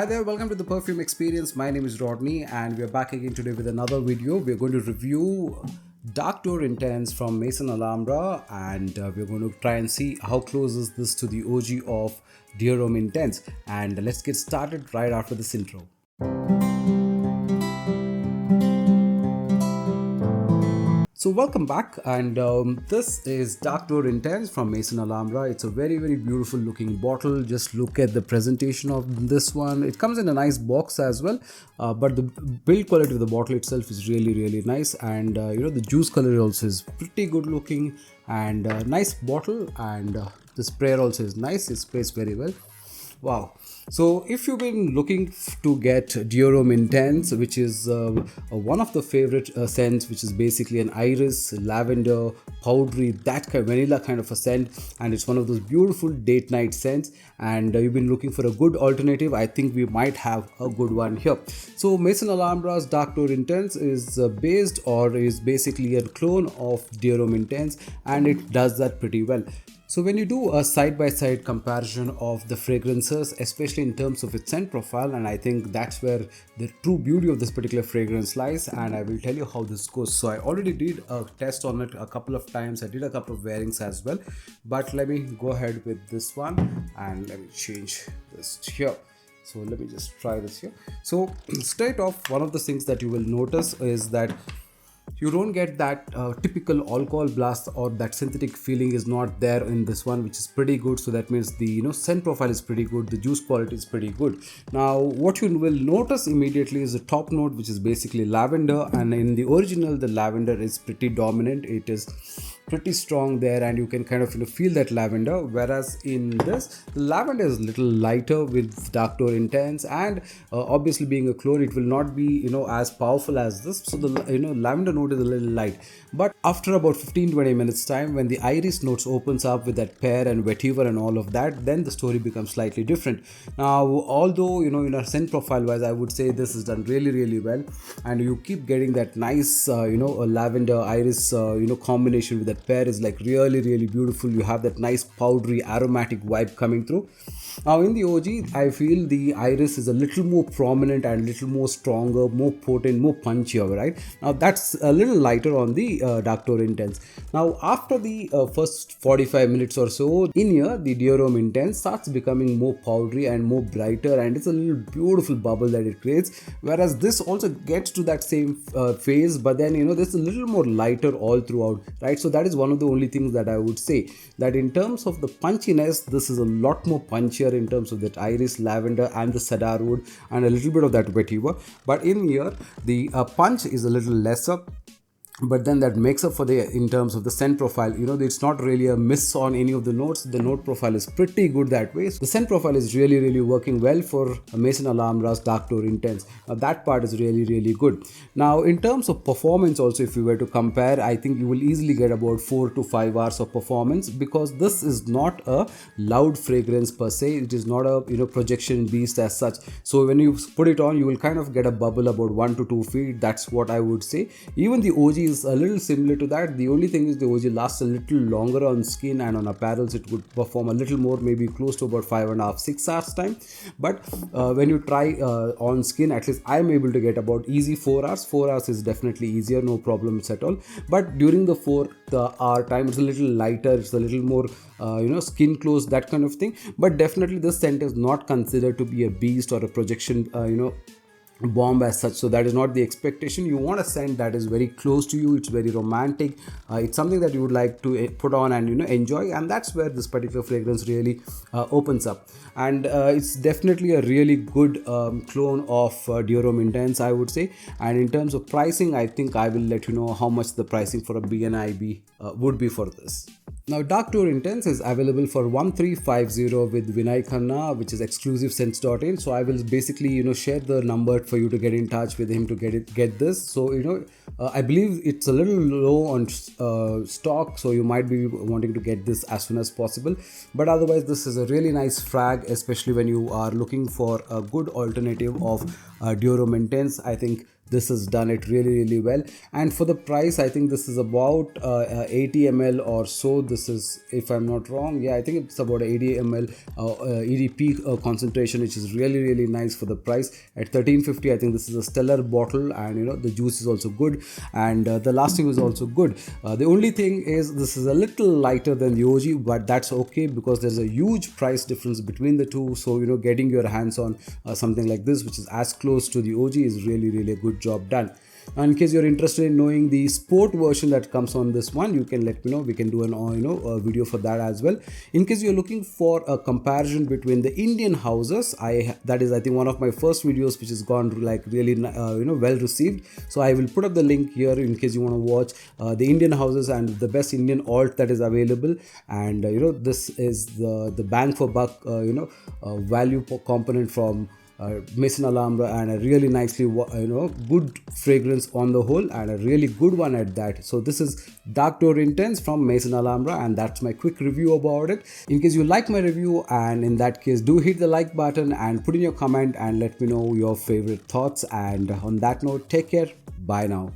Hi there, welcome to the Perfume Experience. My name is Rodney and we are back again today with another video. We are going to review Dark Tour Intense from Maison AlHambra and we're going to try and see how close is this to the OG of Dior Homme Intense. And let's get started right after this intro. So welcome back, and this is Dark Tour Intense from Maison AlHambra. It's a very beautiful looking bottle. Just look at the presentation of this one. It comes in a nice box as well, but the build quality of the bottle itself is really nice, and the juice color also is pretty good looking, and nice bottle, and the sprayer also is nice. It sprays very well. Wow. So if you've been looking to get Dior Homme Intense, which is one of the favorite scents, which is basically an iris, lavender, powdery, that kind, vanilla kind of a scent, and it's one of those beautiful date night scents, and you've been looking for a good alternative, I think we might have a good one here. So Maison AlHambra's Dark Tour Intense is based, or is basically a clone of Dior Homme Intense, and it does that pretty well. So when you do a side-by-side comparison of the fragrances, especially in terms of its scent profile, and I think that's where the true beauty of this particular fragrance lies, and I will tell you how this goes. So I already did a test on it a couple of times. I did a couple of wearings as well, but let me go ahead with this one and let me change this here. So let me just try this here. So straight off, one of the things that you will notice is that you don't get that typical alcohol blast, or that synthetic feeling is not there in this one, which is pretty good. So that means the scent profile is pretty good, the juice quality is pretty good. Now what you will notice immediately is the top note, which is basically lavender, and in the original the lavender is pretty dominant. It is pretty strong there, and you can kind of feel that lavender, whereas in this the lavender is a little lighter with Dark Tour Intense, and obviously being a clone, it will not be as powerful as this. So the lavender note is a little light, but after about 15-20 minutes time, when the iris notes opens up with that pear and vetiver and all of that, then the story becomes slightly different. Now although in a scent profile wise, I would say this is done really well, and you keep getting that nice a lavender iris combination with that pear is like really beautiful. You have that nice powdery aromatic vibe coming through. Now in the OG, I feel the iris is a little more prominent and a little more stronger, more potent, more punchier, right? Now that's a little lighter on the Dark Tour Intense. Now after the first 45 minutes or so, in here the Dior Homme Intense starts becoming more powdery and more brighter, and it's a little beautiful bubble that it creates, whereas this also gets to that same phase, but then there's a little more lighter all throughout, right? So that is one of the only things that I would say, that in terms of the punchiness, this is a lot more punchier in terms of that iris, lavender and the cedar wood, and a little bit of that vetiver. But in here the punch is a little lesser, but then that makes up for the in terms of the scent profile. It's not really a miss on any of the notes. The note profile is pretty good that way. The scent profile is really working well for Maison AlHambra's Dark Tour Intense. Now that part is really good. Now in terms of performance also, if you were to compare, I think you will easily get about 4 to 5 hours of performance, because this is not a loud fragrance per se. It is not a projection beast as such. So when you put it on, you will kind of get a bubble about 1 to 2 feet. That's what I would say. Even the OG is a little similar to that. The only thing is the OG lasts a little longer on skin, and on apparels it would perform a little more, maybe close to about 5.5-6 hours time. But when you try on skin, at least I'm able to get about easy 4 hours. 4 hours is definitely easier, no problems at all. But during the 4th hour time, it's a little lighter, it's a little more skin close, that kind of thing. But definitely this scent is not considered to be a beast or a projection bomb as such. So that is not the expectation. You want a scent that is very close to you. It's very romantic. It's something that you would like to put on and enjoy, and that's where this particular fragrance really opens up. And it's definitely a really good clone of Dior Homme Intense, I would say. And in terms of pricing, I think I will let you know how much the pricing for a BNIB would be for this. Now Dark Tour Intense is available for 1350 with Vinay, which is exclusivescents.in. So I will basically share the number for you to get in touch with him to get this. So I believe it's a little low on stock, so you might be wanting to get this as soon as possible. But otherwise, this is a really nice frag, especially when you are looking for a good alternative of Dior Homme Intense. I think this has done it really well. And for the price, I think this is about 80 ml or so. This is, if I'm not wrong, yeah, I think it's about 80 ml EDP concentration, which is really nice for the price at 1350. I think this is a stellar bottle, and the juice is also good, and the lasting is also good. The only thing is this is a little lighter than the OG, but that's okay because there's a huge price difference between the two. So getting your hands on something like this, which is as close to the OG, is really a good job done. Now, in case you're interested in knowing the sport version that comes on this one, you can let me know. We can do an a video for that as well. In case you're looking for a comparison between the Indian houses, that is, I think, one of my first videos which has gone like really well received. So I will put up the link here in case you want to watch the Indian houses and the best Indian alt that is available. And this is the bang for buck value component from Maison AlHambra, and a really nicely good fragrance on the whole, and a really good one at that. So this is Dark Door Intense from Maison AlHambra, and that's my quick review about it. In case you like my review, and in that case, do hit the like button and put in your comment and let me know your favorite thoughts. And on that note, take care. Bye now.